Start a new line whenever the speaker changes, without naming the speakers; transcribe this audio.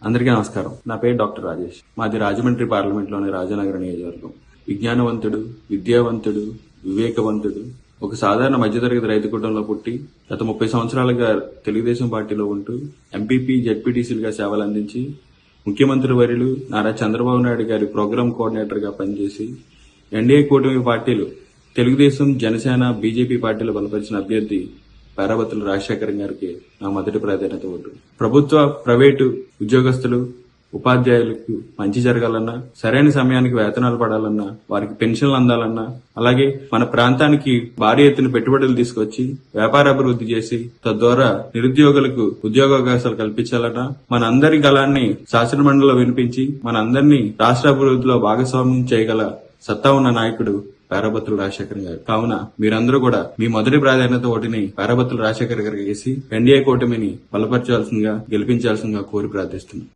అందరికీ నమస్కారం. నా పేరు డాక్టర్ రాజేష్. మాది రాజమండ్రి పార్లమెంట్లోని రాజానగర నియోజకవర్గం. విజ్ఞానవంతుడు, విద్యావంతుడు, వివేకవంతుడు, ఒక సాధారణ మధ్యతరగతి రైతు కుటుంబంలో పుట్టి గత 30 సంవత్సరాలుగా తెలుగుదేశం పార్టీలో ఉంటూ ఎంపీపీ, జెడ్పీటీసీలుగా సేవలు అందించి ముఖ్యమంత్రి వర్యులు నారా చంద్రబాబు నాయుడు గారి ప్రోగ్రామ్ కోఆర్డినేటర్ గా పనిచేసి ఎన్డీఏ కూటమి పార్టీలు తెలుగుదేశం, జనసేన, బీజేపీ పార్టీలు బలపరిచిన అభ్యర్థి పేరాబత్తుల రాజశేఖర్ గారికి నా మొదటి ప్రాధాన్యత ఓటు. ప్రభుత్వ, ప్రైవేటు ఉద్యోగస్తులు, ఉపాధ్యాయులకు మంచి జరగాలన్నా, సరైన సమయానికి వేతనాలు పడాలన్నా, వారికి పెన్షన్లు అందాలన్నా, అలాగే మన ప్రాంతానికి భారీ ఎత్తున పెట్టుబడులు తీసుకొచ్చి వ్యాపారాభివృద్ధి చేసి తద్వారా నిరుద్యోగులకు ఉద్యోగావకాశాలు కల్పించాలన్నా, మన అందరి గళాన్ని శాసనమండలిలో వినిపించి మన అందరినీ రాష్ట్ర అభివృద్ధిలో భాగస్వామ్యం చేయగల సత్తా ఉన్న నాయకుడు పేరాబత్తుల రాజశేఖర్ గారు. కావున మీరందరూ కూడా మీ మొదటి ప్రాధాన్యత ఓటుని పేరాబత్తుల రాజశేఖర్ గారికి వేసి ఎన్డీఏ కూటమిని బలపరచాల్సిందిగా, గెలిపించాల్సిందిగా కోరి ప్రార్థిస్తున్నాను.